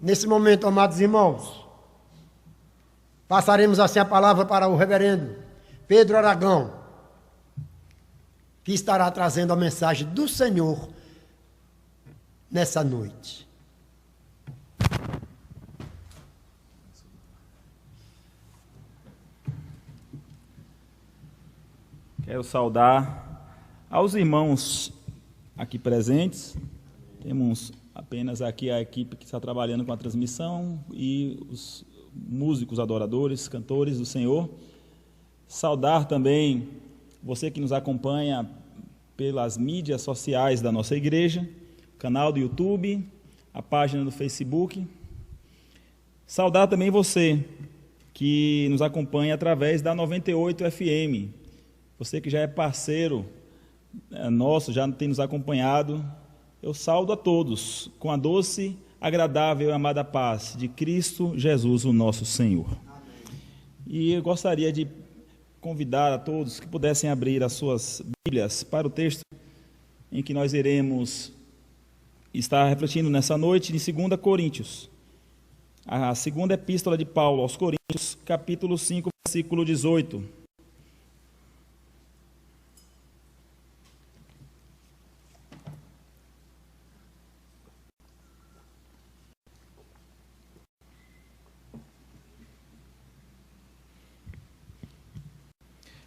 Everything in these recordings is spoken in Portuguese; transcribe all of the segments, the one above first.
nesse momento, amados irmãos, passaremos assim a palavra para o reverendo Pedro Aragão, que estará trazendo a mensagem do Senhor nessa noite. Quero saudar aos irmãos aqui presentes. Temos apenas aqui a equipe que está trabalhando com a transmissão e os músicos, adoradores, cantores do Senhor. Saudar também você que nos acompanha pelas mídias sociais da nossa igreja, canal do YouTube, a página do Facebook. Saudar também você que nos acompanha através da 98 FM. Você que já é parceiro nosso, já tem nos acompanhado, eu saúdo a todos com a doce, agradável e amada paz de Cristo Jesus, o nosso Senhor. Amém. E eu gostaria de convidar a todos que pudessem abrir as suas Bíblias para o texto em que nós iremos estar refletindo nessa noite, em 2 Coríntios. A segunda epístola de Paulo aos Coríntios, capítulo 5, versículo 18.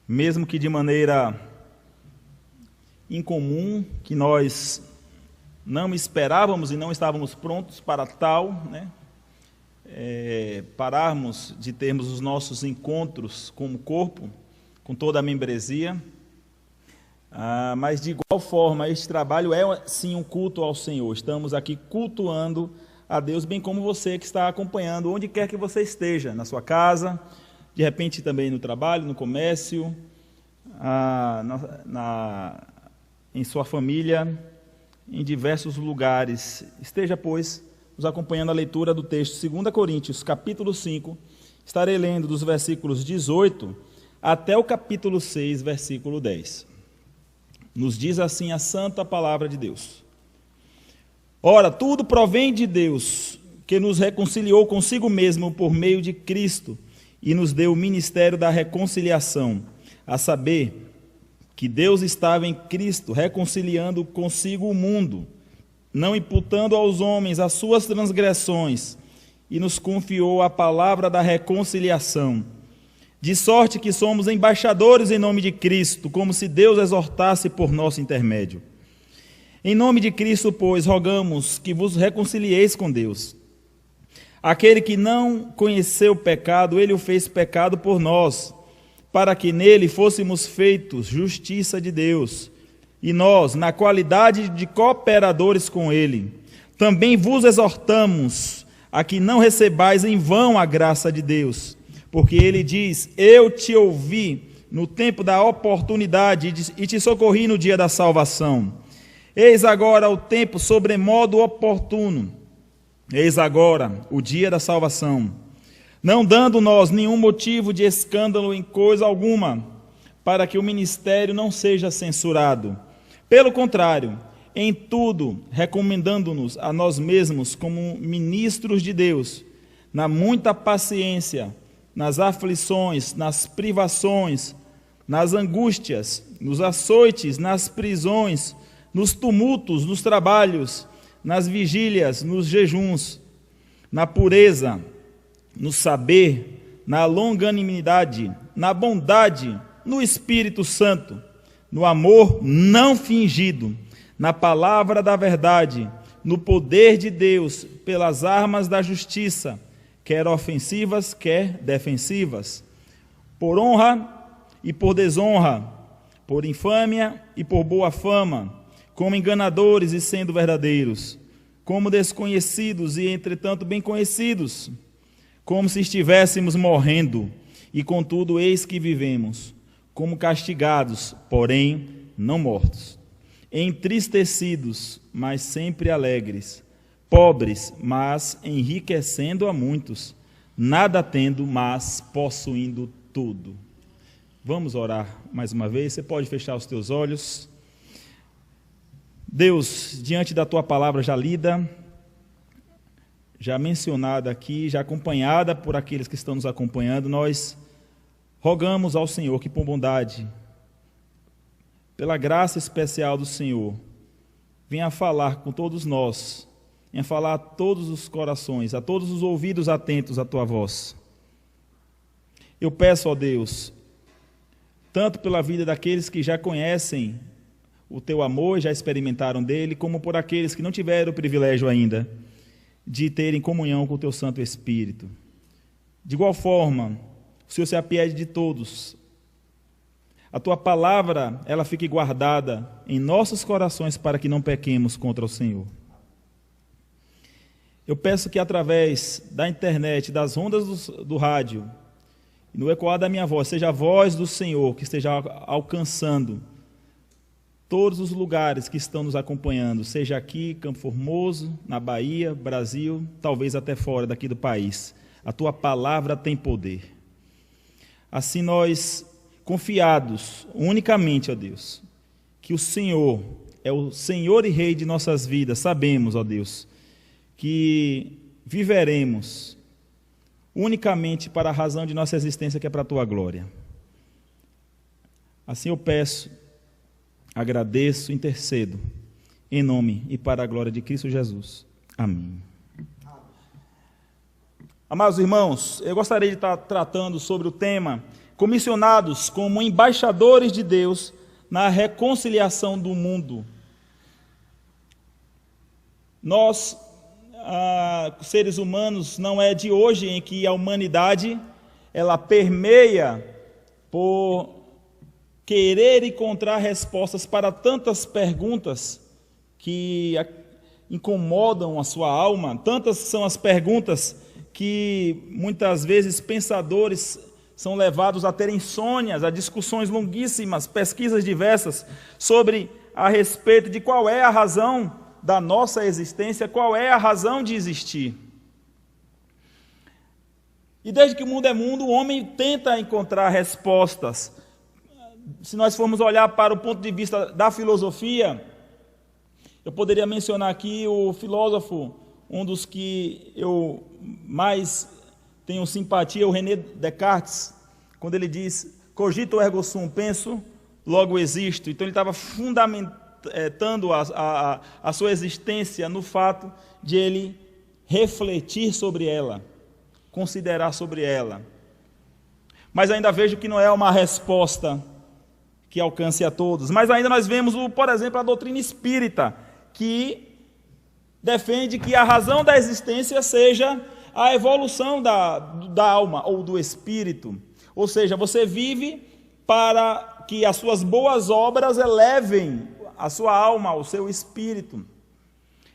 Mesmo que de maneira incomum, que nós não esperávamos e não estávamos prontos para tal, né? Pararmos de termos os nossos encontros como corpo, com toda a membresia, mas de igual forma, este trabalho é sim um culto ao Senhor. Estamos aqui cultuando a Deus, bem como você que está acompanhando, onde quer que você esteja, na sua casa, de repente também no trabalho, no comércio, em sua família, em diversos lugares. Esteja, pois, nos acompanhando a leitura do texto 2 Coríntios, capítulo 5. Estarei lendo dos versículos 18 até o capítulo 6, versículo 10. Nos diz assim a santa palavra de Deus. Ora, tudo provém de Deus, que nos reconciliou consigo mesmo por meio de Cristo, e nos deu o ministério da reconciliação, a saber, que Deus estava em Cristo, reconciliando consigo o mundo, não imputando aos homens as suas transgressões, e nos confiou a palavra da reconciliação. De sorte que somos embaixadores em nome de Cristo, como se Deus exortasse por nosso intermédio. Em nome de Cristo, pois, rogamos que vos reconcilieis com Deus. Aquele que não conheceu o pecado, ele o fez pecado por nós, para que nele fôssemos feitos justiça de Deus. E nós, na qualidade de cooperadores com ele, também vos exortamos a que não recebais em vão a graça de Deus, porque ele diz: eu te ouvi no tempo da oportunidade e te socorri no dia da salvação. Eis agora o tempo sobremodo oportuno. Eis agora o dia da salvação, não dando nós nenhum motivo de escândalo em coisa alguma, para que o ministério não seja censurado. Pelo contrário, em tudo, recomendando-nos a nós mesmos como ministros de Deus, na muita paciência, nas aflições, nas privações, nas angústias, nos açoites, nas prisões, nos tumultos, nos trabalhos, nas vigílias, nos jejuns, na pureza, no saber, na longanimidade, na bondade, no Espírito Santo, no amor não fingido, na palavra da verdade, no poder de Deus, pelas armas da justiça, quer ofensivas, quer defensivas, por honra e por desonra, por infâmia e por boa fama, como enganadores e sendo verdadeiros, como desconhecidos e entretanto bem conhecidos, como se estivéssemos morrendo, e contudo eis que vivemos, como castigados, porém não mortos, entristecidos, mas sempre alegres, pobres, mas enriquecendo a muitos, nada tendo, mas possuindo tudo. Vamos orar mais uma vez. Você pode fechar os teus olhos. Deus, diante da Tua palavra já lida, já mencionada aqui, já acompanhada por aqueles que estão nos acompanhando, nós rogamos ao Senhor que, por bondade, pela graça especial do Senhor, venha falar com todos nós, venha falar a todos os corações, a todos os ouvidos atentos à tua voz. Eu peço, ó Deus, tanto pela vida daqueles que já conhecem o teu amor, já experimentaram dele, como por aqueles que não tiveram o privilégio ainda de terem comunhão com o teu Santo Espírito. De igual forma, o Senhor se apiede de todos. A tua palavra, ela fique guardada em nossos corações para que não pequemos contra o Senhor. Eu peço que através da internet, das ondas do rádio, e no ecoar da minha voz, seja a voz do Senhor que esteja alcançando todos os lugares que estão nos acompanhando, seja aqui, Campo Formoso, na Bahia, Brasil, talvez até fora daqui do país. A tua palavra tem poder. Assim nós, confiados unicamente, ó Deus, que o Senhor é o Senhor e Rei de nossas vidas, sabemos, ó Deus, que viveremos unicamente para a razão de nossa existência, que é para a tua glória. Assim eu peço, agradeço, intercedo, em nome e para a glória de Cristo Jesus. Amém. Amados irmãos, eu gostaria de estar tratando sobre o tema comissionados como embaixadores de Deus na reconciliação do mundo. Nós, seres humanos, não é de hoje em que a humanidade ela permeia por querer encontrar respostas para tantas perguntas que incomodam a sua alma. Tantas são as perguntas que muitas vezes pensadores são levados a ter insônias, a discussões longuíssimas, pesquisas diversas sobre a respeito de qual é a razão da nossa existência, qual é a razão de existir. E desde que o mundo é mundo, o homem tenta encontrar respostas. Se nós formos olhar para o ponto de vista da filosofia, eu poderia mencionar aqui o filósofo, um dos que eu mais tenho simpatia, o René Descartes, quando ele diz, cogito ergo sum, penso, logo existo. Então ele estava fundamentando a sua existência no fato de ele refletir sobre ela, considerar sobre ela. Mas ainda vejo que não é uma resposta que alcance a todos. Mas ainda nós vemos, por exemplo, a doutrina espírita, que defende que a razão da existência seja a evolução da alma ou do espírito. Ou seja, você vive para que as suas boas obras elevem a sua alma, o seu espírito.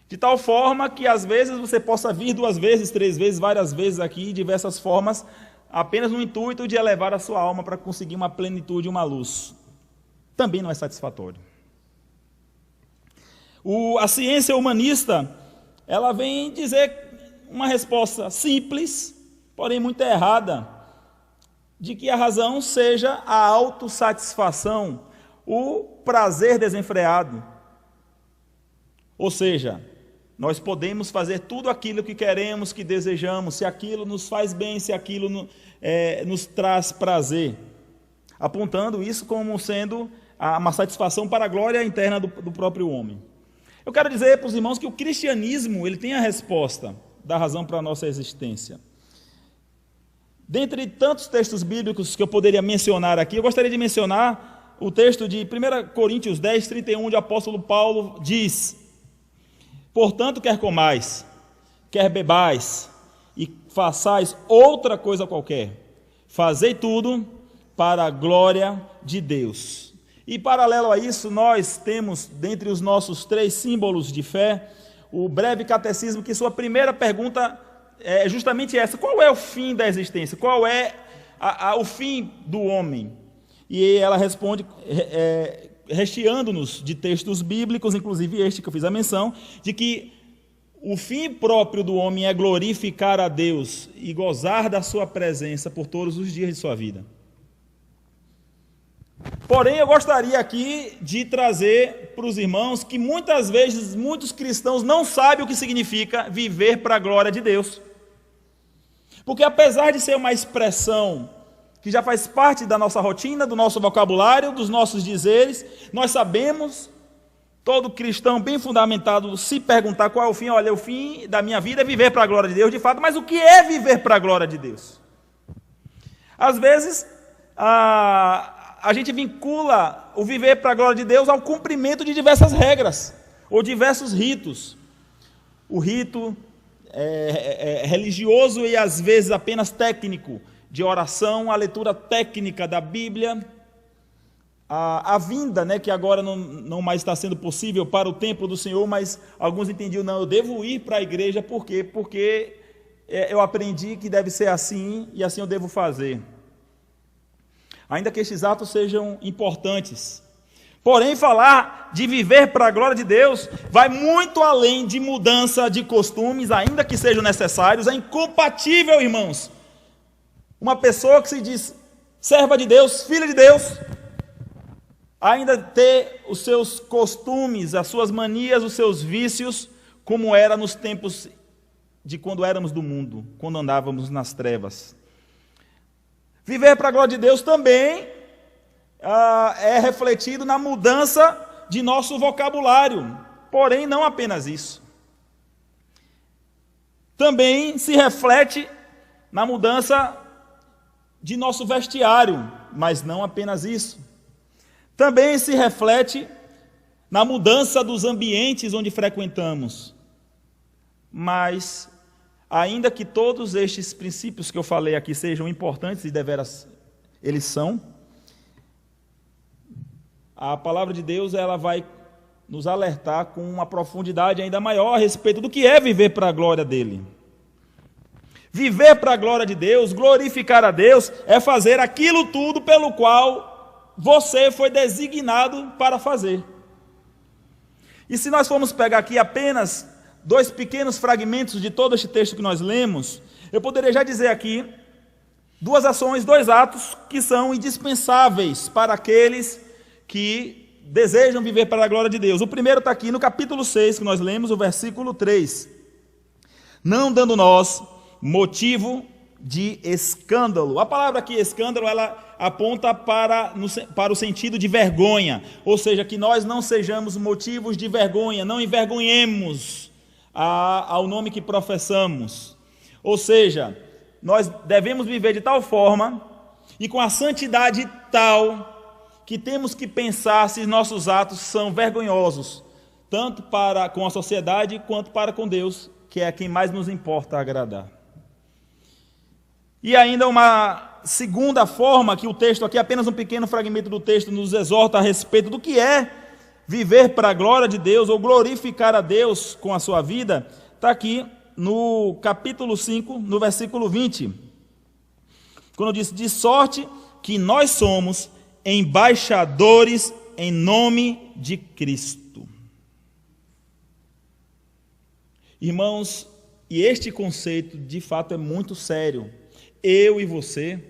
De tal forma que às vezes você possa vir 2 vezes, 3 vezes, várias vezes aqui, de diversas formas, apenas no intuito de elevar a sua alma para conseguir uma plenitude, uma luz. Também não é satisfatório. A ciência humanista, ela vem dizer uma resposta simples, porém muito errada, de que a razão seja a autossatisfação, o prazer desenfreado. Ou seja, nós podemos fazer tudo aquilo que queremos, que desejamos, se aquilo nos faz bem, se aquilo nos traz prazer, apontando isso como sendo uma satisfação para a glória interna do próprio homem. Eu quero dizer para os irmãos que o cristianismo ele tem a resposta da razão para a nossa existência. Dentre tantos textos bíblicos que eu poderia mencionar aqui, eu gostaria de mencionar o texto de 1 Coríntios 10, 31, onde o apóstolo Paulo diz: portanto, quer comais, quer bebais, e façais outra coisa qualquer, fazei tudo para a glória de Deus. E paralelo a isso, nós temos, dentre os nossos 3 símbolos de fé, o breve catecismo, que sua primeira pergunta é justamente essa: qual é o fim da existência? Qual é o fim do homem? E ela responde, recheando-nos de textos bíblicos, inclusive este que eu fiz a menção, de que o fim próprio do homem é glorificar a Deus e gozar da sua presença por todos os dias de sua vida. Porém, eu gostaria aqui de trazer para os irmãos que muitas vezes muitos cristãos não sabem o que significa viver para a glória de Deus. Porque apesar de ser uma expressão que já faz parte da nossa rotina, do nosso vocabulário, dos nossos dizeres, nós sabemos, todo cristão bem fundamentado, se perguntar qual é o fim, olha, o fim da minha vida é viver para a glória de Deus, de fato, mas o que é viver para a glória de Deus? Às vezes, a gente vincula o viver para a glória de Deus ao cumprimento de diversas regras, ou diversos ritos. O rito religioso e às vezes apenas técnico, de oração, a leitura técnica da Bíblia, a vinda, que agora não mais está sendo possível para o templo do Senhor, mas alguns entendiam, não, eu devo ir para a igreja, por quê? Porque eu aprendi que deve ser assim e assim eu devo fazer. Ainda que estes atos sejam importantes. Porém, falar de viver para a glória de Deus vai muito além de mudança de costumes, ainda que sejam necessários. É incompatível, irmãos, uma pessoa que se diz serva de Deus, filha de Deus, ainda ter os seus costumes, as suas manias, os seus vícios, como era nos tempos de quando éramos do mundo, quando andávamos nas trevas. Viver para a glória de Deus também é refletido na mudança de nosso vocabulário, porém não apenas isso. Também se reflete na mudança de nosso vestiário, mas não apenas isso. Também se reflete na mudança dos ambientes onde frequentamos. Mas, ainda que todos estes princípios que eu falei aqui sejam importantes, e deveras eles são, a palavra de Deus ela vai nos alertar com uma profundidade ainda maior a respeito do que é viver para a glória dele. Viver para a glória de Deus, glorificar a Deus, é fazer aquilo tudo pelo qual você foi designado para fazer. E se nós formos pegar aqui apenas 2 pequenos fragmentos de todo este texto que nós lemos, eu poderia já dizer aqui 2 ações, 2 atos que são indispensáveis para aqueles que desejam viver para a glória de Deus. O primeiro está aqui no capítulo 6, que nós lemos, o versículo 3. Não dando nós motivo de escândalo. A palavra aqui, escândalo, ela aponta para o sentido de vergonha, ou seja, que nós não sejamos motivos de vergonha, não envergonhemos ao nome que professamos. Ou seja, nós devemos viver de tal forma e com a santidade tal que temos que pensar se nossos atos são vergonhosos, tanto para com a sociedade quanto para com Deus, que é quem mais nos importa agradar. E ainda uma segunda forma que o texto aqui, apenas um pequeno fragmento do texto, nos exorta a respeito do que é viver para a glória de Deus ou glorificar a Deus com a sua vida, está aqui no capítulo 5, no versículo 20, quando diz, de sorte que nós somos embaixadores em nome de Cristo. Irmãos, e este conceito de fato é muito sério. Eu e você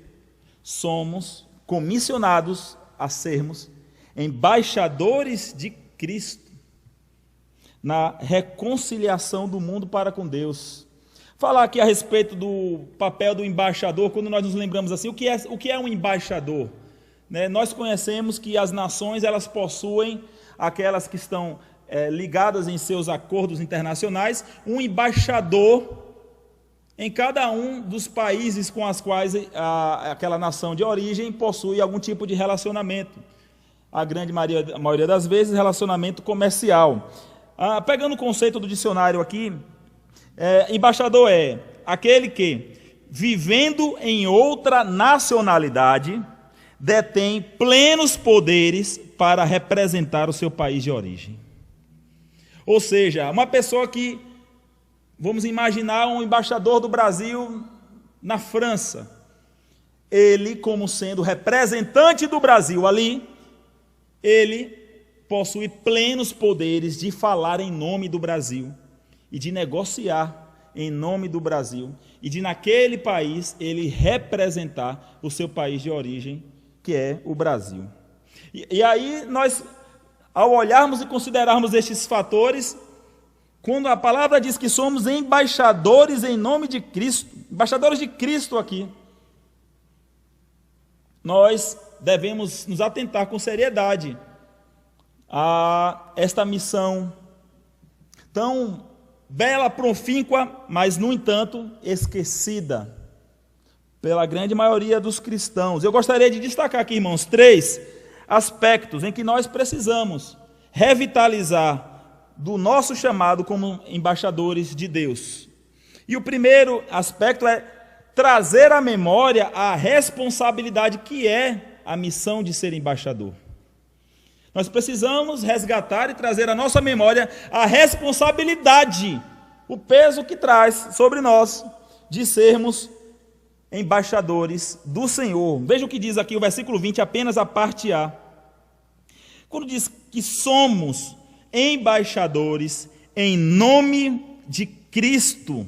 somos comissionados a sermos embaixadores de Cristo na reconciliação do mundo para com Deus. Falar aqui a respeito do papel do embaixador, quando nós nos lembramos assim, o que é um embaixador? Nós conhecemos que as nações elas possuem, aquelas que estão ligadas em seus acordos internacionais, um embaixador em cada um dos países com os quais aquela nação de origem possui algum tipo de relacionamento. A grande maioria das vezes, relacionamento comercial. Pegando o conceito do dicionário aqui, embaixador é aquele que, vivendo em outra nacionalidade, detém plenos poderes para representar o seu país de origem. Ou seja, uma pessoa que, vamos imaginar um embaixador do Brasil na França. Ele, como sendo representante do Brasil ali, ele possui plenos poderes de falar em nome do Brasil e de negociar em nome do Brasil e de naquele país ele representar o seu país de origem, que é o Brasil. E aí nós, ao olharmos e considerarmos estes fatores, quando a palavra diz que somos embaixadores em nome de Cristo, embaixadores de Cristo aqui, nós devemos nos atentar com seriedade a esta missão tão bela, profícua, mas, no entanto, esquecida pela grande maioria dos cristãos. Eu gostaria de destacar aqui, irmãos, 3 aspectos em que nós precisamos revitalizar do nosso chamado como embaixadores de Deus. E o primeiro aspecto é trazer à memória a responsabilidade que é a missão de ser embaixador. Nós precisamos resgatar e trazer à nossa memória a responsabilidade, o peso que traz sobre nós de sermos embaixadores do Senhor. Veja o que diz aqui o versículo 20, apenas a parte A. Quando diz que somos embaixadores em nome de Cristo,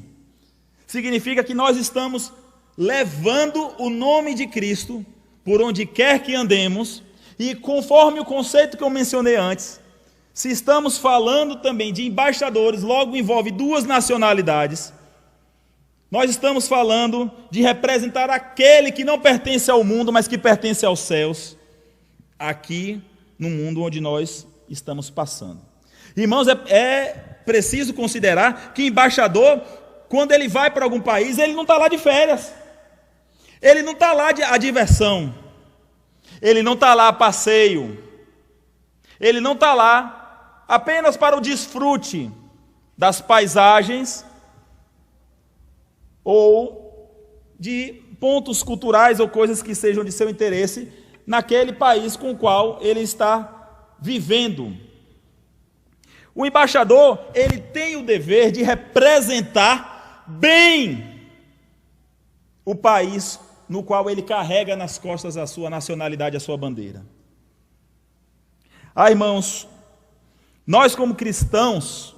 significa que nós estamos levando o nome de Cristo por onde quer que andemos, e conforme o conceito que eu mencionei antes, se estamos falando também de embaixadores, logo envolve 2 nacionalidades. Nós estamos falando de representar aquele que não pertence ao mundo, mas que pertence aos céus, aqui no mundo onde nós estamos passando. Irmãos, é preciso considerar que embaixador, quando ele vai para algum país, ele não está lá de férias, ele não está lá a diversão, ele não está lá a passeio, ele não está lá apenas para o desfrute das paisagens ou de pontos culturais ou coisas que sejam de seu interesse naquele país com o qual ele está vivendo. O embaixador, ele tem o dever de representar bem o país no qual ele carrega nas costas a sua nacionalidade, a sua bandeira. Irmãos, nós como cristãos,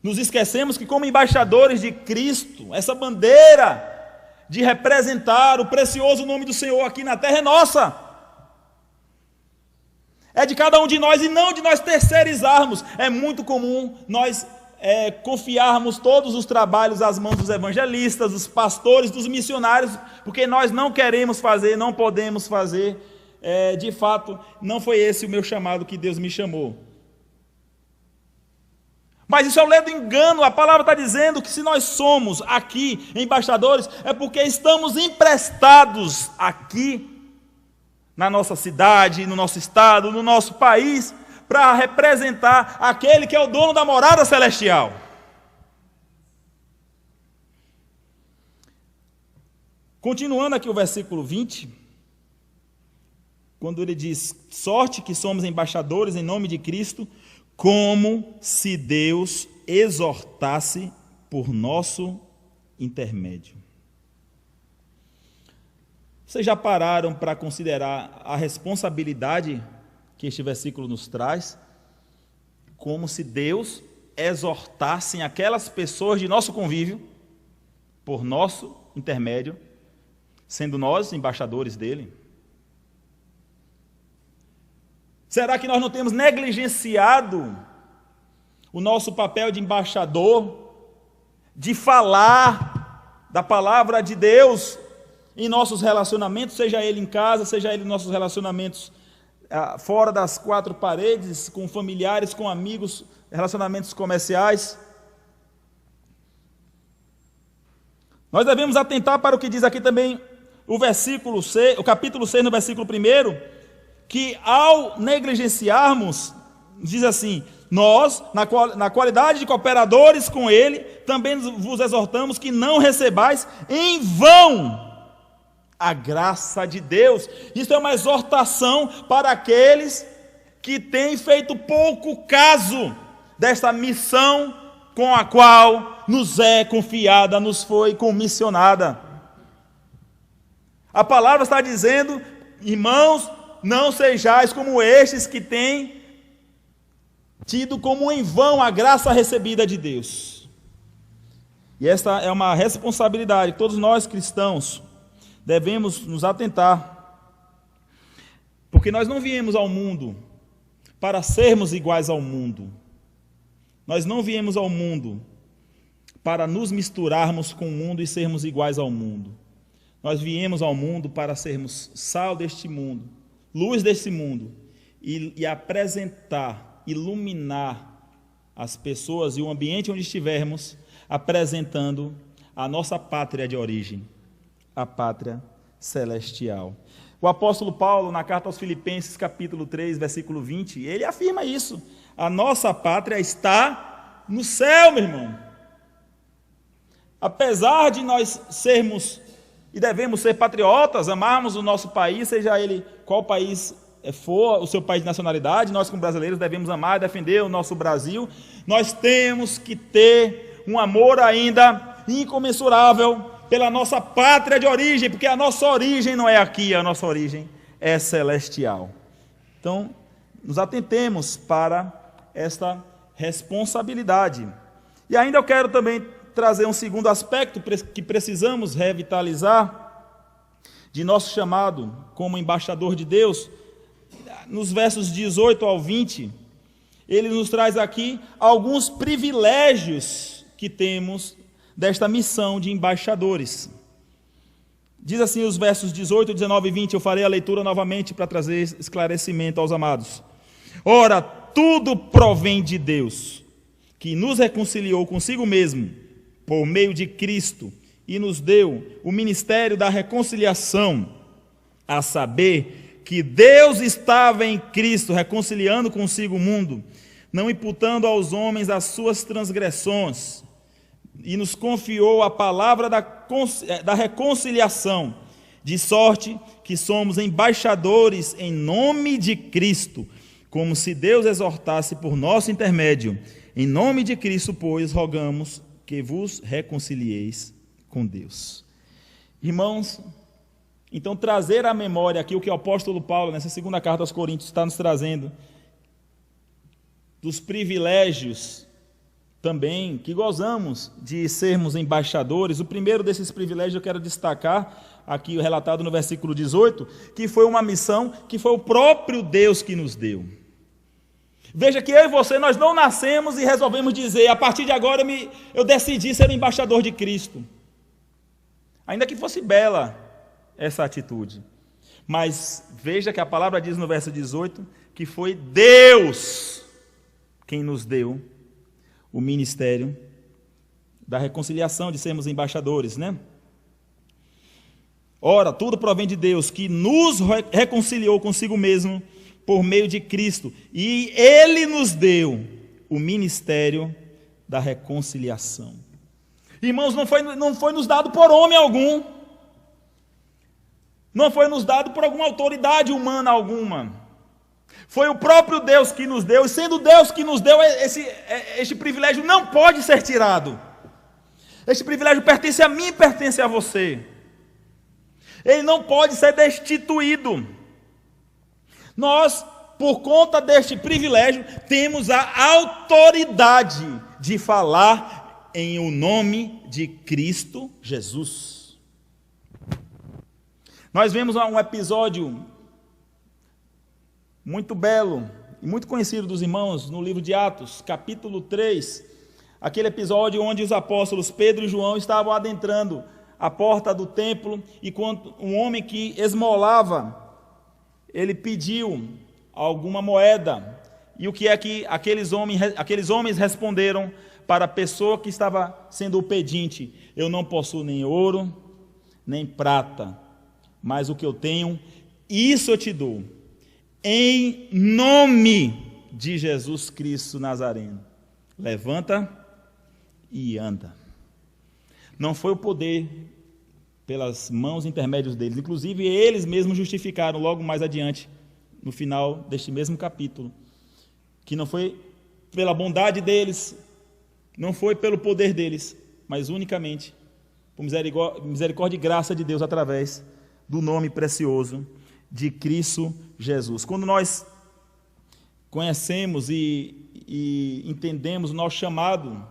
nos esquecemos que como embaixadores de Cristo, essa bandeira de representar o precioso nome do Senhor aqui na terra é nossa. É de cada um de nós e não de nós terceirizarmos. É muito comum nós confiarmos todos os trabalhos às mãos dos evangelistas, dos pastores, dos missionários, porque nós não queremos fazer, não podemos fazer. De fato, não foi esse o meu chamado que Deus me chamou. Mas isso é um ledo engano. A palavra está dizendo que se nós somos aqui embaixadores, é porque estamos emprestados aqui na nossa cidade, no nosso estado, no nosso país, para representar aquele que é o dono da morada celestial. Continuando aqui o versículo 20, quando ele diz: sorte que somos embaixadores em nome de Cristo, como se Deus exortasse por nosso intermédio. Vocês já pararam para considerar a responsabilidade que este versículo nos traz? Como se Deus exortasse aquelas pessoas de nosso convívio por nosso intermédio, sendo nós embaixadores dele? Será que nós não temos negligenciado o nosso papel de embaixador, de falar da palavra de Deus em nossos relacionamentos, seja ele em casa, seja ele em nossos relacionamentos fora das 4 paredes, com familiares, com amigos, relacionamentos comerciais? Nós devemos atentar para o que diz aqui também o versículo 6, o capítulo 6, no versículo 1, que ao negligenciarmos, diz assim: nós, na qualidade de cooperadores com ele, também vos exortamos que não recebais em vão a graça de Deus. Isso é uma exortação para aqueles que têm feito pouco caso desta missão com a qual nos é confiada, nos foi comissionada. A palavra está dizendo: irmãos, não sejais como estes que têm tido como em vão a graça recebida de Deus. E esta é uma responsabilidade que todos nós cristãos devemos nos atentar. Porque nós não viemos ao mundo para sermos iguais ao mundo. Nós não viemos ao mundo para nos misturarmos com o mundo e sermos iguais ao mundo. Nós viemos ao mundo para sermos sal deste mundo, luz deste mundo, e apresentar, iluminar as pessoas e o ambiente onde estivermos, apresentando a nossa pátria de origem, a pátria celestial. O apóstolo Paulo, na carta aos Filipenses, capítulo 3, versículo 20, ele afirma isso. A nossa pátria está no céu, meu irmão. Apesar de nós sermos e devemos ser patriotas, amarmos o nosso país, seja ele qual país for, o seu país de nacionalidade, nós como brasileiros devemos amar e defender o nosso Brasil, nós temos que ter um amor ainda incomensurável pela nossa pátria de origem, porque a nossa origem não é aqui, a nossa origem é celestial. Então, nos atentemos para esta responsabilidade. E ainda eu quero também trazer um segundo aspecto que precisamos revitalizar de nosso chamado como embaixador de Deus. Nos versos 18 ao 20, ele nos traz aqui alguns privilégios que temos desta missão de embaixadores. Diz assim os versos 18, 19 e 20, eu farei a leitura novamente para trazer esclarecimento aos amados. Ora, tudo provém de Deus, que nos reconciliou consigo mesmo, por meio de Cristo, e nos deu o ministério da reconciliação, a saber que Deus estava em Cristo, reconciliando consigo o mundo, não imputando aos homens as suas transgressões, e nos confiou a palavra da reconciliação, de sorte que somos embaixadores em nome de Cristo, como se Deus exortasse por nosso intermédio. Em nome de Cristo, pois, rogamos que vos reconcilieis com Deus. Irmãos, então trazer à memória aqui o que o apóstolo Paulo, nessa segunda carta aos Coríntios, está nos trazendo, dos privilégios também que gozamos de sermos embaixadores. O primeiro desses privilégios eu quero destacar, aqui relatado no versículo 18, que foi uma missão que foi o próprio Deus que nos deu. Veja que eu e você, nós não nascemos e resolvemos dizer, a partir de agora eu decidi ser embaixador de Cristo. Ainda que fosse bela essa atitude. Mas veja que a palavra diz no verso 18, que foi Deus quem nos deu o ministério da reconciliação, de sermos embaixadores, né? Ora, tudo provém de Deus, que nos reconciliou consigo mesmo por meio de Cristo, e Ele nos deu o ministério da reconciliação. Irmãos, não foi nos dado por homem algum, não foi nos dado por alguma autoridade humana alguma. Foi o próprio Deus que nos deu, e sendo Deus que nos deu, este privilégio não pode ser tirado. Este privilégio pertence a mim e pertence a você. Ele não pode ser destituído. Nós, por conta deste privilégio, temos a autoridade de falar em o nome de Cristo Jesus. Nós vemos um episódio muito belo e muito conhecido dos irmãos no livro de Atos, capítulo 3, aquele episódio onde os apóstolos Pedro e João estavam adentrando a porta do templo, e quando um homem que esmolava, ele pediu alguma moeda, e o que é que aqueles homens responderam para a pessoa que estava sendo o pedinte? Eu não possuo nem ouro, nem prata, mas o que eu tenho, isso eu te dou. Em nome de Jesus Cristo Nazareno, levanta e anda. Não foi o poder pelas mãos intermédias deles, inclusive eles mesmos justificaram logo mais adiante, no final deste mesmo capítulo, que não foi pela bondade deles, não foi pelo poder deles, mas unicamente por misericórdia e graça de Deus através do nome precioso de Cristo Jesus. Quando nós conhecemos e entendemos o nosso chamado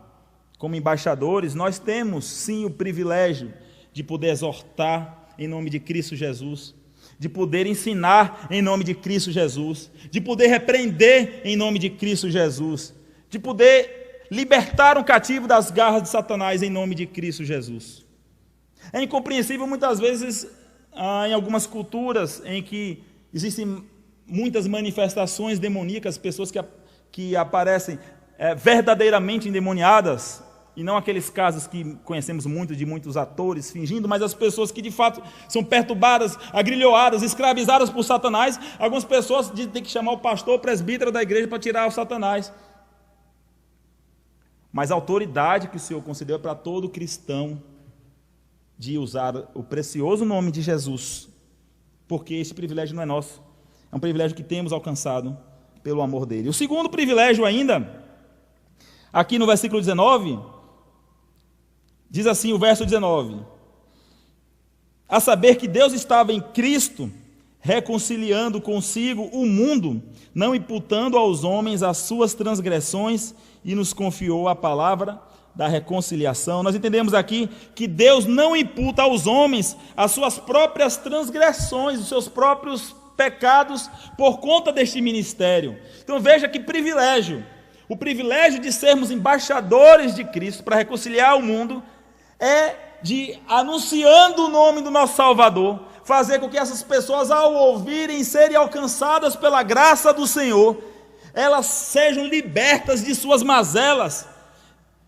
como embaixadores, nós temos sim o privilégio de poder exortar em nome de Cristo Jesus, de poder ensinar em nome de Cristo Jesus, de poder repreender em nome de Cristo Jesus, de poder libertar um cativo das garras de Satanás em nome de Cristo Jesus. É incompreensível muitas vezes em algumas culturas em que existem muitas manifestações demoníacas, pessoas que aparecem verdadeiramente endemoniadas, e não aqueles casos que conhecemos muito de muitos atores fingindo, mas as pessoas que de fato são perturbadas, agrilhoadas, escravizadas por Satanás. Algumas pessoas têm que chamar o pastor, o presbítero da igreja para tirar o Satanás. Mas a autoridade que o Senhor concedeu é para todo cristão de usar o precioso nome de Jesus, porque esse privilégio não é nosso, é um privilégio que temos alcançado pelo amor dele. O segundo privilégio ainda, aqui no versículo 19, diz assim o verso 19: a saber que Deus estava em Cristo, reconciliando consigo o mundo, não imputando aos homens as suas transgressões, e nos confiou a palavra da reconciliação. Nós entendemos aqui que Deus não imputa aos homens as suas próprias transgressões, os seus próprios pecados por conta deste ministério. Então veja que privilégio. O privilégio de sermos embaixadores de Cristo para reconciliar o mundo é de, anunciando o nome do nosso Salvador, fazer com que essas pessoas, ao ouvirem, serem alcançadas pela graça do Senhor, elas sejam libertas de suas mazelas,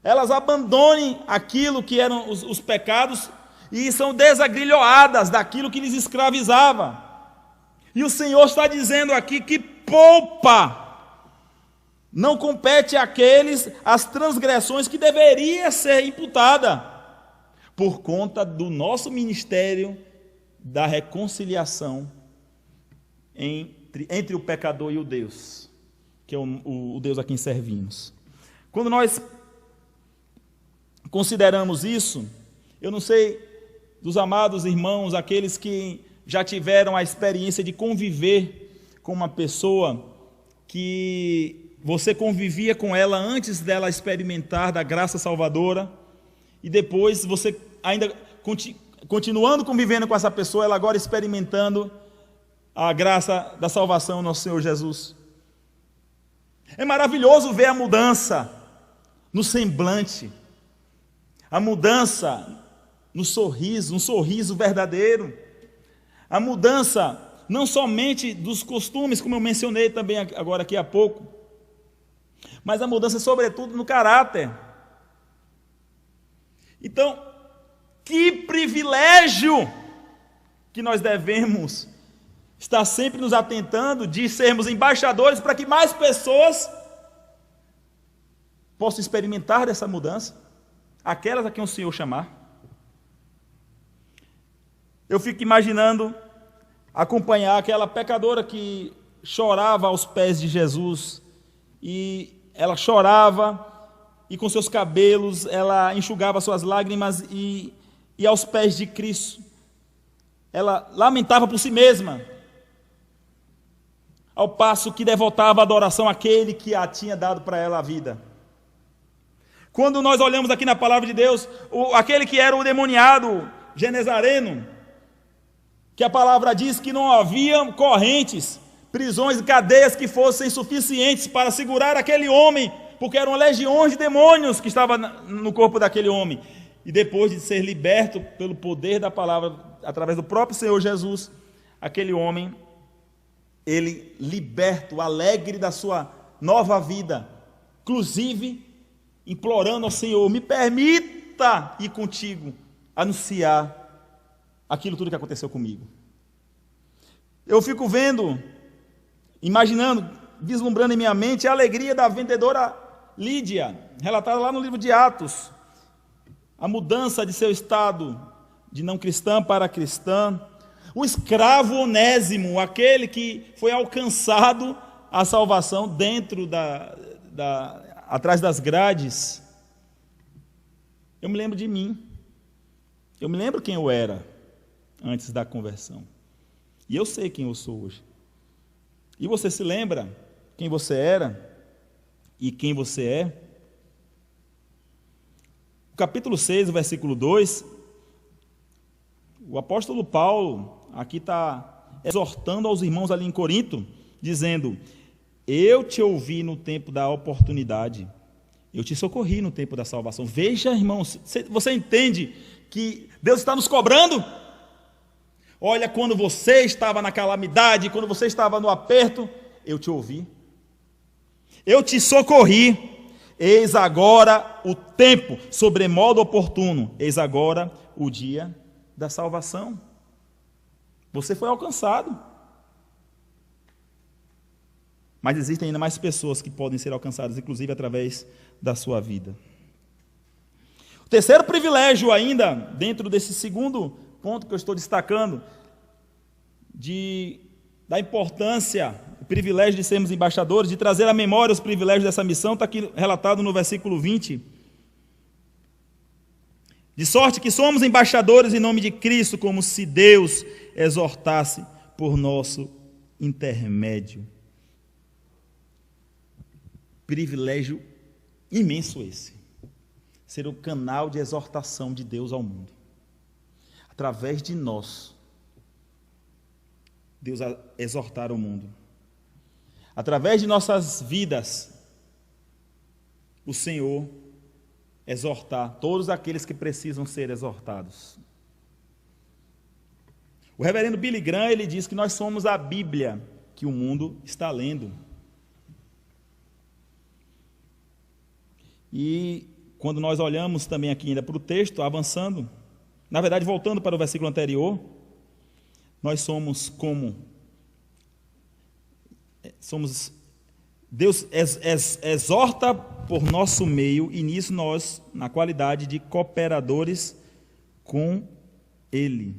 elas abandonem aquilo que eram os pecados e são desagrilhoadas daquilo que lhes escravizava. E o Senhor está dizendo aqui que poupa, não compete àqueles as transgressões que deveria ser imputada, por conta do nosso ministério da reconciliação entre o pecador e o Deus, que é o Deus a quem servimos. Quando nós consideramos isso, eu não sei dos amados irmãos, aqueles que já tiveram a experiência de conviver com uma pessoa que você convivia com ela antes dela experimentar da graça salvadora, e depois você ainda continuando convivendo com essa pessoa, ela agora experimentando a graça da salvação do nosso Senhor Jesus. É maravilhoso ver a mudança no semblante, a mudança no sorriso, um sorriso verdadeiro, a mudança não somente dos costumes, como eu mencionei também agora aqui há pouco, mas a mudança sobretudo no caráter. Então, que privilégio que nós devemos estar sempre nos atentando de sermos embaixadores para que mais pessoas possam experimentar dessa mudança, aquelas a quem o Senhor chamar. Eu fico imaginando acompanhar aquela pecadora que chorava aos pés de Jesus, e ela chorava, e com seus cabelos ela enxugava suas lágrimas, e aos pés de Cristo ela lamentava por si mesma, ao passo que devotava adoração àquele que a tinha dado para ela a vida. Quando nós olhamos aqui na palavra de Deus, aquele que era o demoniado genezareno, que a palavra diz que não havia correntes, prisões e cadeias que fossem suficientes para segurar aquele homem, porque eram legiões de demônios que estavam no corpo daquele homem. E depois de ser liberto pelo poder da palavra, através do próprio Senhor Jesus, aquele homem, ele liberto, alegre da sua nova vida, inclusive implorando ao Senhor: me permita ir contigo, anunciar aquilo tudo que aconteceu comigo. Eu fico vendo, imaginando, vislumbrando em minha mente a alegria da vendedora Lídia, relatada lá no livro de Atos, a mudança de seu estado de não cristã para cristã, o escravo Onésimo, aquele que foi alcançado a salvação dentro atrás das grades. Eu me lembro de mim, eu me lembro quem eu era antes da conversão, e eu sei quem eu sou hoje. E você se lembra quem você era e quem você é? O capítulo 6, o versículo 2, o apóstolo Paulo aqui está exortando aos irmãos ali em Corinto, dizendo: eu te ouvi no tempo da oportunidade, eu te socorri no tempo da salvação. Veja, irmãos, você entende que Deus está nos cobrando? Olha, quando você estava na calamidade, quando você estava no aperto, eu te ouvi, eu te socorri. Eis agora o tempo, sobremodo oportuno, eis agora o dia da salvação. Você foi alcançado. Mas existem ainda mais pessoas que podem ser alcançadas, inclusive através da sua vida. O terceiro privilégio ainda, dentro desse segundo ponto que eu estou destacando, da importância, o privilégio de sermos embaixadores, de trazer à memória os privilégios dessa missão, está aqui relatado no versículo 20. De sorte que somos embaixadores em nome de Cristo, como se Deus exortasse por nosso intermédio. Privilégio imenso esse, ser o canal de exortação de Deus ao mundo. Através de nós, Deus exortar o mundo. Através de nossas vidas, o Senhor exortar todos aqueles que precisam ser exortados. O reverendo Billy Graham, ele diz que nós somos a Bíblia que o mundo está lendo. E quando nós olhamos também aqui ainda para o texto, avançando, na verdade voltando para o versículo anterior, nós somos Deus exorta por nosso meio, e nisso nós, na qualidade de cooperadores com Ele,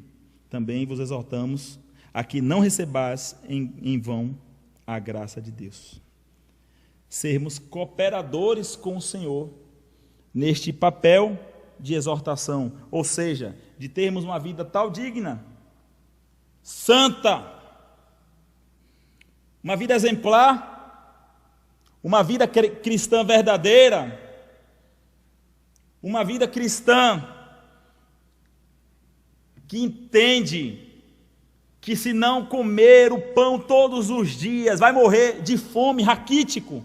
também vos exortamos a que não recebais em vão a graça de Deus. Sermos cooperadores com o Senhor neste papel de exortação, ou seja, de termos uma vida tal digna, santa, uma vida exemplar, uma vida cristã verdadeira, uma vida cristã que entende que se não comer o pão todos os dias, vai morrer de fome, raquítico.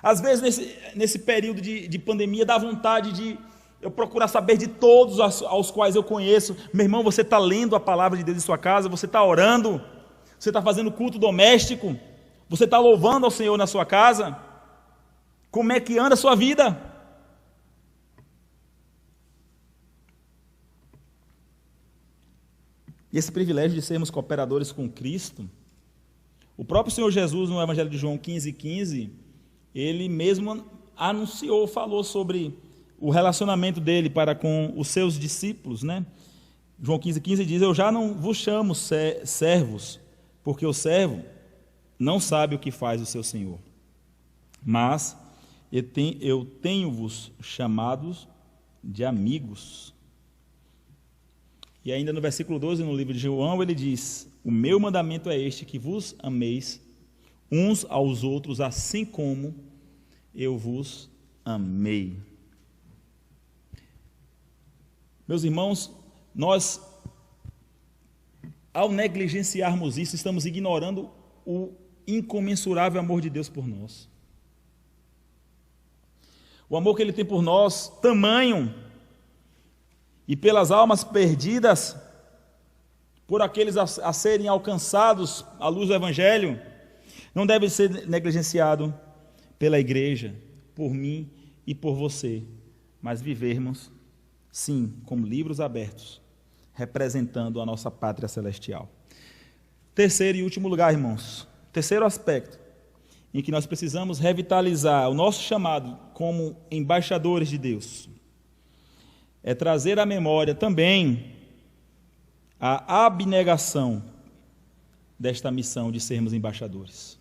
Às vezes, nesse período de pandemia, dá vontade de eu procurar saber de todos aos quais eu conheço. Meu irmão, você está lendo a palavra de Deus em sua casa, você está orando, você está fazendo culto doméstico, você está louvando ao Senhor na sua casa? Como é que anda a sua vida? E esse privilégio de sermos cooperadores com Cristo, o próprio Senhor Jesus, no Evangelho de João 15:15, ele mesmo anunciou, falou sobre o relacionamento dele para com os seus discípulos, né? João 15:15 diz: eu já não vos chamo servos, porque o servo não sabe o que faz o seu senhor, mas eu tenho-vos chamados de amigos. E ainda no versículo 12, no livro de João, ele diz: o meu mandamento é este, que vos ameis uns aos outros, assim como eu vos amei. Meus irmãos, nós, ao negligenciarmos isso, estamos ignorando o incomensurável amor de Deus por nós. O amor que Ele tem por nós, tamanho, e pelas almas perdidas, por aqueles a serem alcançados à luz do Evangelho, não deve ser negligenciado pela igreja, por mim e por você, mas vivermos, sim, como livros abertos, representando a nossa pátria celestial. Terceiro e último lugar, irmãos, terceiro aspecto em que nós precisamos revitalizar o nosso chamado como embaixadores de Deus é trazer à memória também a abnegação desta missão de sermos embaixadores.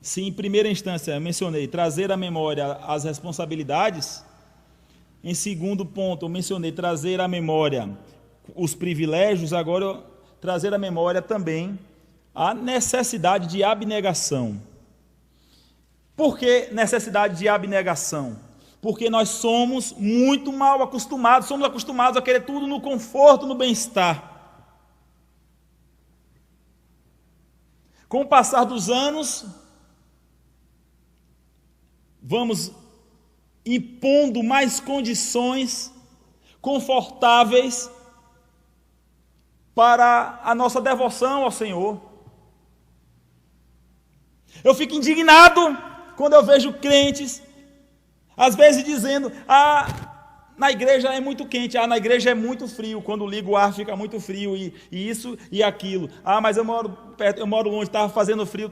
Se em primeira instância eu mencionei trazer à memória as responsabilidades, em segundo ponto eu mencionei trazer à memória os privilégios, agora eu trazer à memória também a necessidade de abnegação. Por que necessidade de abnegação? porque nós somos muito mal acostumados, somos acostumados a querer tudo no conforto, no bem-estar. Com o passar dos anos, vamos impondo mais condições confortáveis para a nossa devoção ao Senhor. Eu fico indignado quando eu vejo crentes, às vezes dizendo: na igreja é muito quente, na igreja é muito frio, quando liga o ar fica muito frio, e isso e aquilo. Mas eu moro perto, eu moro longe, estava fazendo frio.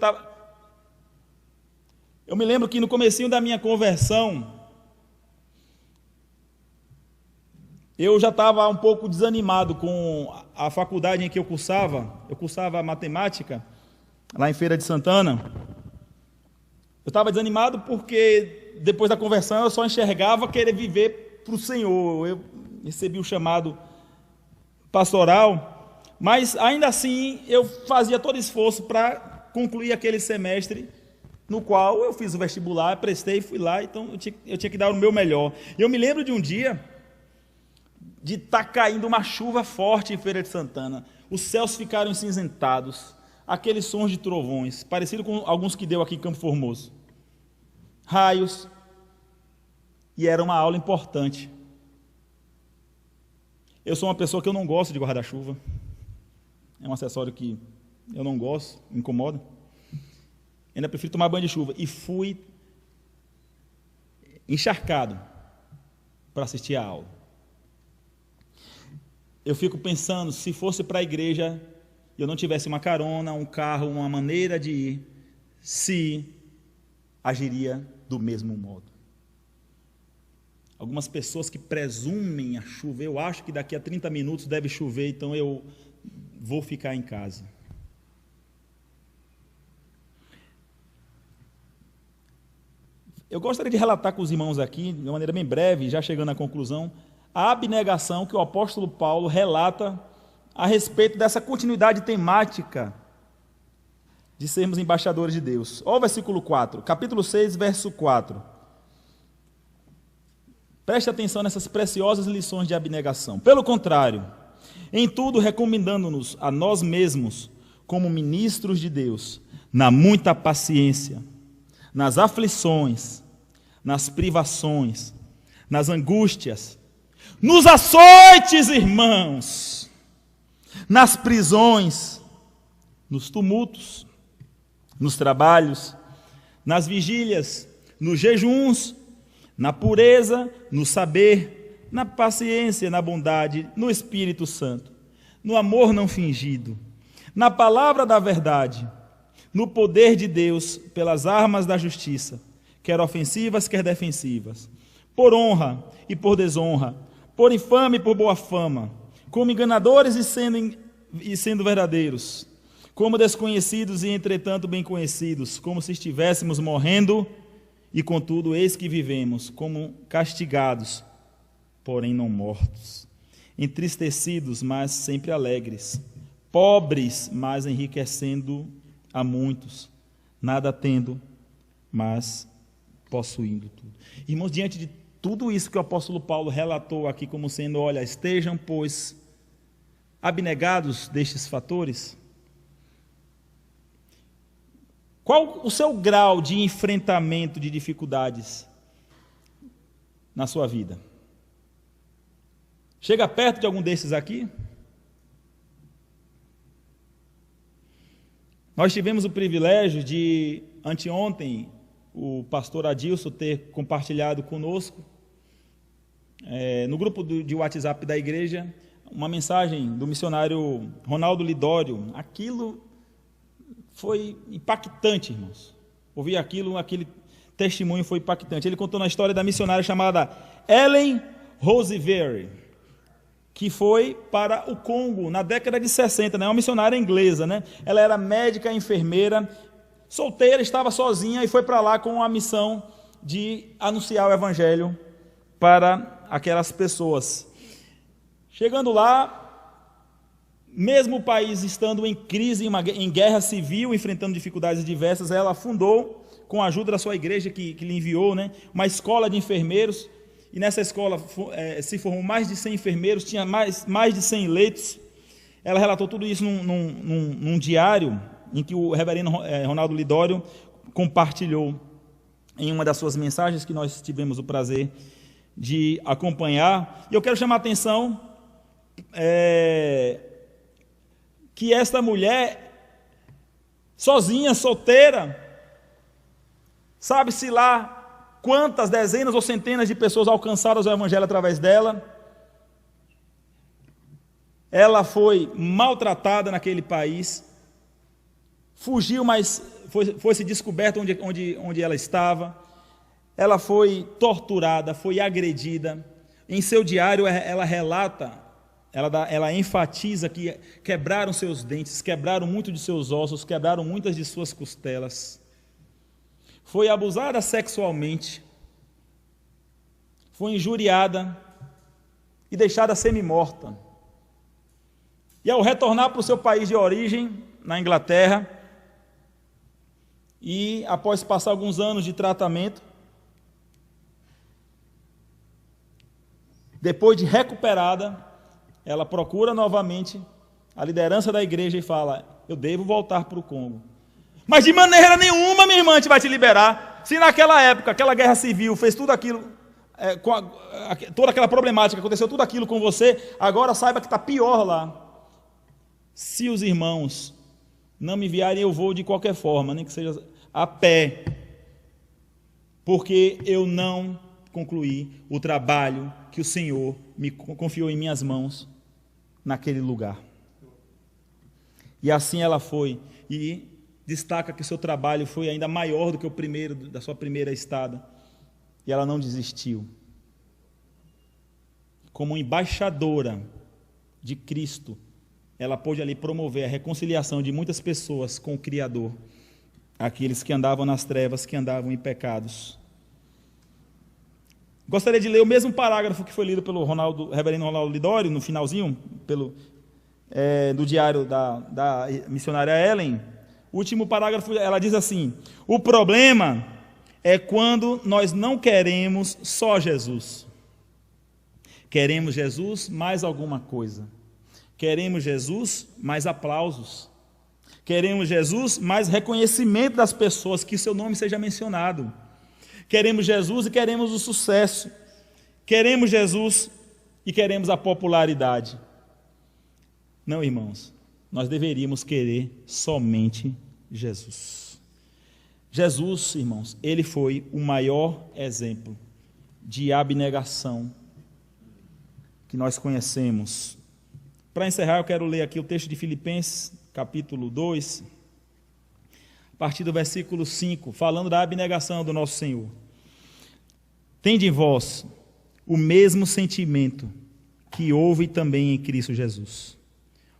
Eu me lembro que no comecinho da minha conversão, eu já estava um pouco desanimado com a faculdade em que eu cursava matemática, lá em Feira de Santana. Eu estava desanimado porque depois da conversão eu só enxergava querer viver para o Senhor. Eu recebi o chamado pastoral, mas ainda assim eu fazia todo esforço para concluir aquele semestre no qual eu fiz o vestibular, prestei, fui lá, então eu tinha que dar o meu melhor. Eu me lembro de um dia de estar caindo uma chuva forte em Feira de Santana, os céus ficaram cinzentados, aqueles sons de trovões, parecido com alguns que deu aqui em Campo Formoso, raios, e era uma aula importante. Eu sou uma pessoa que eu não gosto de guarda-chuva, é um acessório que eu não gosto, me incomoda, ainda prefiro tomar banho de chuva, e fui encharcado para assistir a aula. Eu fico pensando, se fosse para a igreja e eu não tivesse uma carona, um carro, uma maneira de ir, se agiria do mesmo modo. Algumas pessoas que presumem a chuva, eu acho que daqui a 30 minutos deve chover, então eu vou ficar em casa. Eu gostaria de relatar com os irmãos aqui, de uma maneira bem breve, já chegando à conclusão, a abnegação que o apóstolo Paulo relata a respeito dessa continuidade temática de sermos embaixadores de Deus. Olha o versículo 4, capítulo 6, verso 4. Preste atenção nessas preciosas lições de abnegação. Pelo contrário, em tudo recomendando-nos a nós mesmos como ministros de Deus, na muita paciência, nas aflições, nas privações, nas angústias, nos açoites, irmãos, nas prisões, nos tumultos, nos trabalhos, nas vigílias, nos jejuns, na pureza, no saber, na paciência, na bondade, no Espírito Santo, no amor não fingido, na palavra da verdade, no poder de Deus, pelas armas da justiça, quer ofensivas, quer defensivas, por honra e por desonra, por infame e por boa fama, como enganadores e sendo verdadeiros, como desconhecidos e entretanto bem conhecidos, como se estivéssemos morrendo e contudo eis que vivemos, como castigados, porém não mortos, entristecidos, mas sempre alegres, pobres, mas enriquecendo a muitos, nada tendo, mas possuindo tudo. Irmãos, diante de tudo isso que o apóstolo Paulo relatou aqui como sendo, olha, estejam, pois, abnegados destes fatores. Qual o seu grau de enfrentamento de dificuldades na sua vida? Chega perto de algum desses aqui? Nós tivemos o privilégio de, anteontem, o pastor Adilson ter compartilhado conosco, no grupo de WhatsApp da igreja, uma mensagem do missionário Ronaldo Lidório. Aquilo foi impactante, irmãos. Ouvir aquele testemunho foi impactante. Ele contou uma história da missionária chamada Ellen Roosevelt, que foi para o Congo na década de 60, né? Uma missionária inglesa, né? Ela era médica, enfermeira, solteira, estava sozinha e foi para lá com a missão de anunciar o evangelho para aquelas pessoas. Chegando lá, mesmo o país estando em crise, em guerra civil, enfrentando dificuldades diversas, ela fundou com a ajuda da sua igreja que lhe enviou, né, uma escola de enfermeiros, e nessa escola se formou mais de 100 enfermeiros, tinha mais de 100 leitos. Ela relatou tudo isso num diário em que o reverendo Ronaldo Lidório compartilhou em uma das suas mensagens que nós tivemos o prazer de acompanhar. E eu quero chamar a atenção que esta mulher, sozinha, solteira, sabe-se lá quantas dezenas ou centenas de pessoas alcançaram o evangelho através dela. Ela foi maltratada naquele país, fugiu, mas foi-se descoberta onde ela estava. Ela foi torturada, foi agredida. Em seu diário ela relata, ela enfatiza que quebraram seus dentes, quebraram muito de seus ossos, quebraram muitas de suas costelas. Foi abusada sexualmente, foi injuriada e deixada semi-morta. E ao retornar para o seu país de origem, na Inglaterra, e após passar alguns anos de tratamento, depois de recuperada, ela procura novamente a liderança da igreja e fala: eu devo voltar para o Congo. Mas de maneira nenhuma, minha irmã, a gente vai te liberar. Se naquela época, aquela guerra civil fez tudo aquilo, toda aquela problemática, aconteceu tudo aquilo com você, agora saiba que está pior lá. Se os irmãos não me enviarem, eu vou de qualquer forma, nem que seja a pé, porque eu não concluí o trabalho que o Senhor me confiou em minhas mãos naquele lugar. E assim ela foi, e destaca que o seu trabalho foi ainda maior do que o primeiro, da sua primeira estada, e ela não desistiu. Como embaixadora de Cristo, ela pôde ali promover a reconciliação de muitas pessoas com o Criador, aqueles que andavam nas trevas, que andavam em pecados. Gostaria de ler o mesmo parágrafo que foi lido pelo reverendo Ronaldo Lidório, no finalzinho, do diário da missionária Ellen. O último parágrafo, ela diz assim: o problema é quando nós não queremos só Jesus. Queremos Jesus mais alguma coisa. Queremos Jesus mais aplausos. Queremos Jesus mais reconhecimento das pessoas, que seu nome seja mencionado. Queremos Jesus e queremos o sucesso. Queremos Jesus e queremos a popularidade. Não, irmãos, nós deveríamos querer somente Jesus. Jesus, irmãos, ele foi o maior exemplo de abnegação que nós conhecemos. Para encerrar, eu quero ler aqui o texto de Filipenses, capítulo 2, a partir do versículo 5, falando da abnegação do nosso Senhor. Tende em vós o mesmo sentimento que houve também em Cristo Jesus,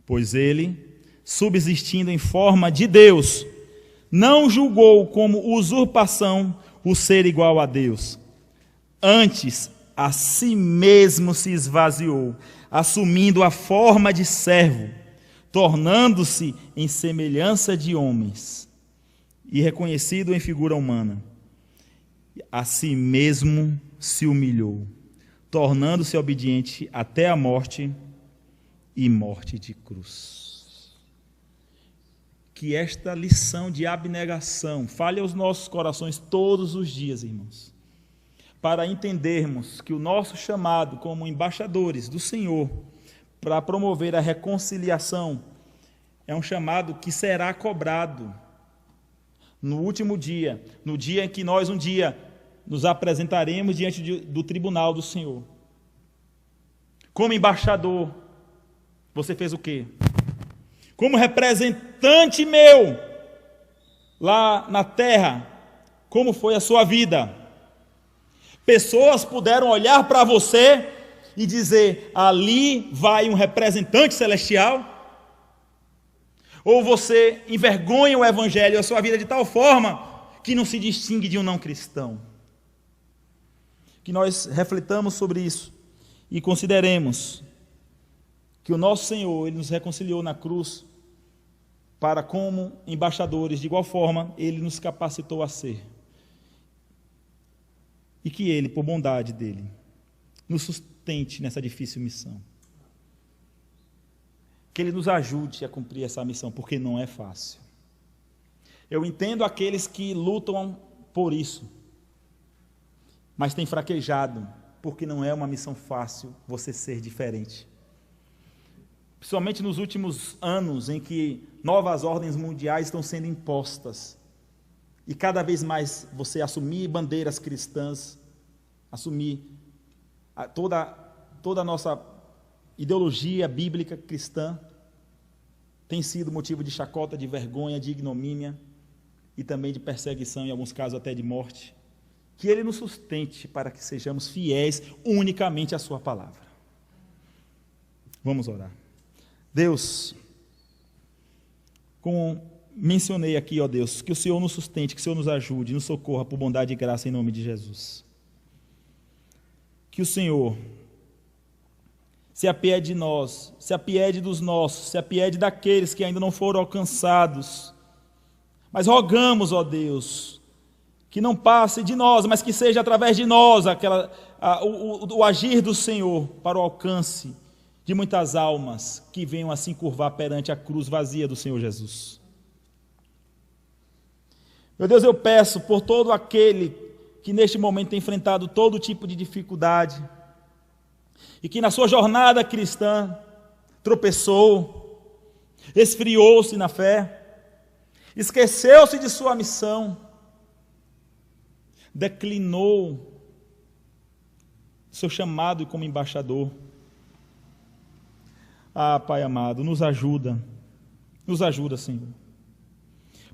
pois ele, subsistindo em forma de Deus, não julgou como usurpação o ser igual a Deus. Antes, a si mesmo se esvaziou, assumindo a forma de servo, tornando-se em semelhança de homens, e reconhecido em figura humana. A si mesmo se humilhou, tornando-se obediente até a morte e morte de cruz. Que esta lição de abnegação fale aos nossos corações todos os dias, irmãos, para entendermos que o nosso chamado como embaixadores do Senhor para promover a reconciliação é um chamado que será cobrado no último dia, no dia em que nós um dia nos apresentaremos diante do tribunal do Senhor. Como embaixador, você fez o quê? Como representante meu lá na terra, como foi a sua vida? Pessoas puderam olhar para você e dizer: ali vai um representante celestial? Ou você envergonha o evangelho e a sua vida de tal forma que não se distingue de um não cristão? Que nós refletamos sobre isso e consideremos que o nosso Senhor, ele nos reconciliou na cruz para, como embaixadores, de igual forma, ele nos capacitou a ser. e que Ele, por bondade dEle, nos sustente nessa difícil missão. Que Ele nos ajude a cumprir essa missão, porque não é fácil. Eu entendo aqueles que lutam por isso, mas têm fraquejado, porque não é uma missão fácil você ser diferente. Principalmente nos últimos anos, em que novas ordens mundiais estão sendo impostas, e cada vez mais você assumir bandeiras cristãs, assumir toda a nossa ideologia bíblica cristã, tem sido motivo de chacota, de vergonha, de ignomínia, e também de perseguição, em alguns casos até de morte. Que Ele nos sustente para que sejamos fiéis unicamente à sua palavra. Vamos orar. Deus, como mencionei aqui, ó Deus, que o Senhor nos sustente, que o Senhor nos ajude, nos socorra por bondade e graça em nome de Jesus. Que o Senhor se apiede de nós, se apiede dos nossos, se apiede daqueles que ainda não foram alcançados. Mas rogamos, ó Deus, que não passe de nós, mas que seja através de nós o agir do Senhor para o alcance de muitas almas que venham a se curvar perante a cruz vazia do Senhor Jesus. Meu Deus, eu peço por todo aquele que neste momento tem enfrentado todo tipo de dificuldade e que na sua jornada cristã tropeçou, esfriou-se na fé, esqueceu-se de sua missão, declinou seu chamado como embaixador. Ah, Pai amado, nos ajuda, Senhor,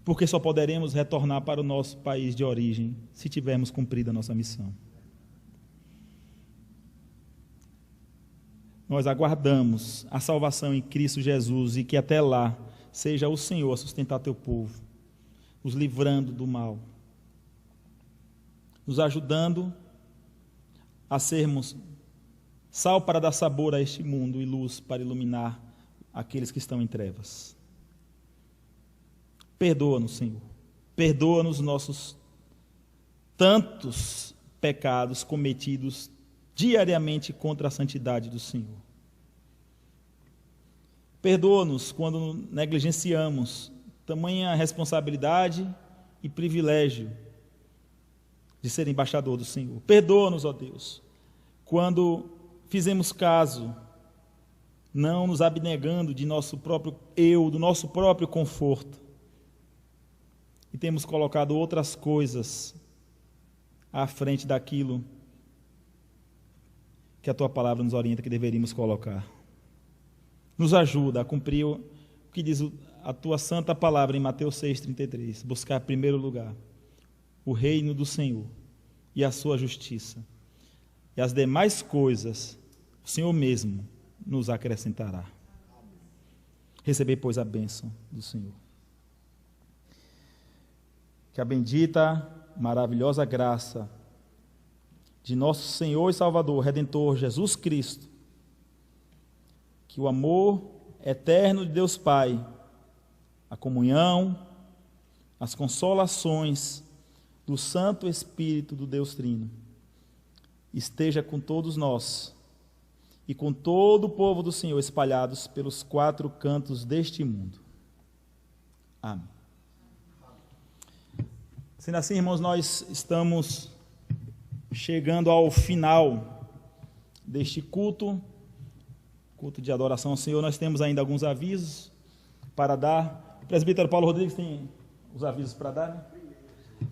porque só poderemos retornar para o nosso país de origem se tivermos cumprido a nossa missão. Nós aguardamos a salvação em Cristo Jesus e que até lá seja o Senhor a sustentar teu povo, nos livrando do mal, nos ajudando a sermos sal para dar sabor a este mundo e luz para iluminar aqueles que estão em trevas. Perdoa-nos, Senhor. Perdoa-nos nossos tantos pecados cometidos diariamente contra a santidade do Senhor. Perdoa-nos quando negligenciamos tamanha responsabilidade e privilégio de ser embaixador do Senhor. Perdoa-nos, ó Deus, quando fizemos caso, não nos abnegando de nosso próprio eu, do nosso próprio conforto, e temos colocado outras coisas à frente daquilo que a Tua palavra nos orienta que deveríamos colocar. Nos ajuda a cumprir o que diz a Tua santa palavra em Mateus 6,33, buscar em primeiro lugar o reino do Senhor e a sua justiça, e as demais coisas o Senhor mesmo nos acrescentará. Recebei, pois, a bênção do Senhor. Que a bendita, maravilhosa graça de nosso Senhor e Salvador, Redentor Jesus Cristo, que o amor eterno de Deus Pai, a comunhão, as consolações do Santo Espírito do Deus Trino, esteja com todos nós e com todo o povo do Senhor espalhados pelos 4 cantos deste mundo. Amém. Sendo assim, irmãos, nós estamos chegando ao final deste culto de adoração ao Senhor. Nós temos ainda alguns avisos para dar. O presbítero Paulo Rodrigues tem os avisos para dar, né?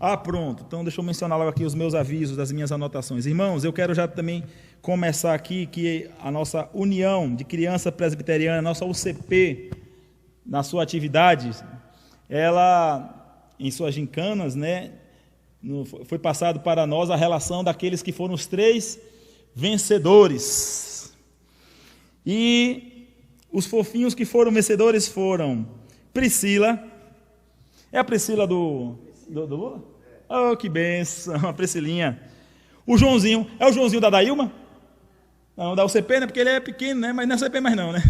Ah, pronto. Então deixa eu mencionar logo aqui os meus avisos, das minhas anotações. Irmãos, eu quero já também começar aqui que a nossa União de Criança Presbiteriana, a nossa UCP, na sua atividade, ela, em suas gincanas, né, foi passado para nós a relação daqueles que foram os 3 vencedores. E os fofinhos que foram vencedores foram Priscila. É a Priscila do Lula? Oh, que benção, a Priscilinha. O Joãozinho, é o Joãozinho da Dailma? Não, da UCP, né? Porque ele é pequeno, né? Mas não é UCP mais não, né?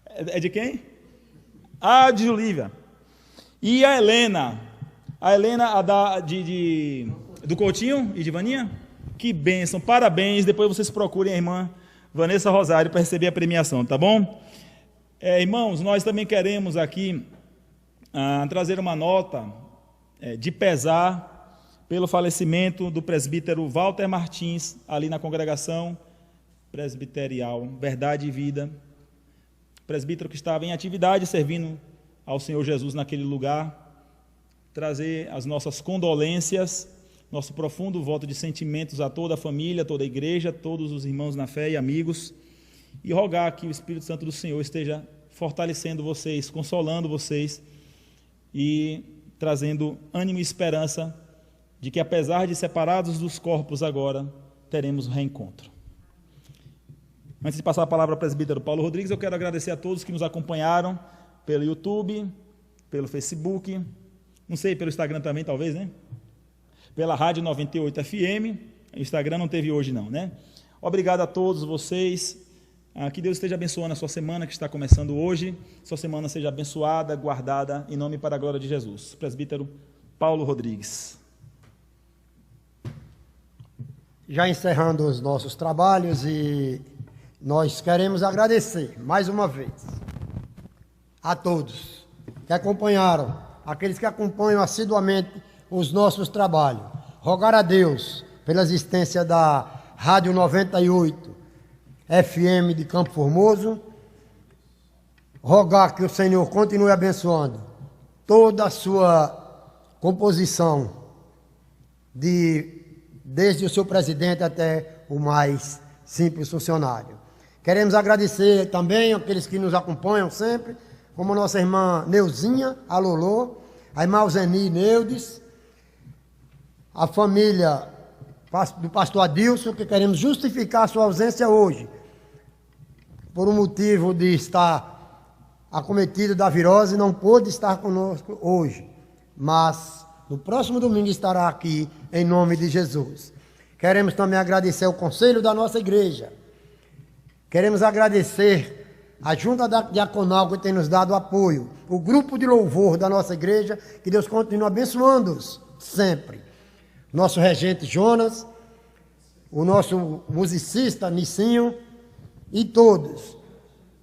É de quem? Ah, de Olívia. E a Helena, Do Coutinho e de Vaninha? Que bênção, parabéns. Depois vocês procurem a irmã Vanessa Rosário para receber a premiação, tá bom? Irmãos, nós também queremos aqui trazer uma nota de pesar pelo falecimento do presbítero Walter Martins, ali na congregação presbiterial Verdade e Vida, presbítero que estava em atividade servindo ao Senhor Jesus naquele lugar. Trazer as nossas condolências, nosso profundo voto de sentimentos a toda a família, toda a igreja, todos os irmãos na fé e amigos, e rogar que o Espírito Santo do Senhor esteja fortalecendo vocês, consolando vocês e trazendo ânimo e esperança de que, apesar de separados dos corpos agora, teremos um reencontro. Antes de passar a palavra ao presbítero Paulo Rodrigues, eu quero agradecer a todos que nos acompanharam pelo YouTube, pelo Facebook, não sei, pelo Instagram também, talvez, né? Pela Rádio 98 FM, o Instagram não teve hoje não, né? Obrigado a todos vocês, que Deus esteja abençoando a sua semana que está começando hoje, sua semana seja abençoada, guardada, em nome e para a glória de Jesus. Presbítero Paulo Rodrigues. Já encerrando os nossos trabalhos, e nós queremos agradecer mais uma vez a todos que acompanharam, aqueles que acompanham assiduamente os nossos trabalhos. Rogar a Deus pela existência da Rádio 98 FM de Campo Formoso, rogar que o Senhor continue abençoando toda a sua composição, desde o seu presidente até o mais simples funcionário. Queremos agradecer também aqueles que nos acompanham sempre, como a nossa irmã Neuzinha, a Lolô, a irmã Alzeni Neudes, a família do pastor Adilson, que queremos justificar a sua ausência hoje, por um motivo de estar acometido da virose, não pôde estar conosco hoje, mas no próximo domingo estará aqui, em nome de Jesus. Queremos também agradecer o conselho da nossa igreja, queremos agradecer a junta da diaconal que tem nos dado apoio, o grupo de louvor da nossa igreja, que Deus continue abençoando-os sempre. Nosso regente Jonas, o nosso musicista Nicinho e todos.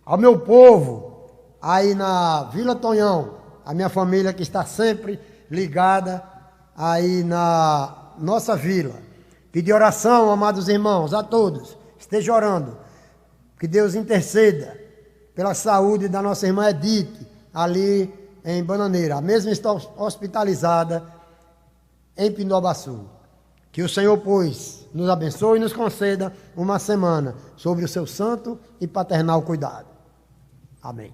Ao meu povo, aí na Vila Tonhão, a minha família que está sempre ligada aí na nossa vila. Pedir oração, amados irmãos, a todos. Esteja orando, que Deus interceda pela saúde da nossa irmã Edith, ali em Bananeira. A mesma está hospitalizada em Pindobaçu. Que o Senhor, pois, nos abençoe e nos conceda uma semana sobre o seu santo e paternal cuidado. Amém.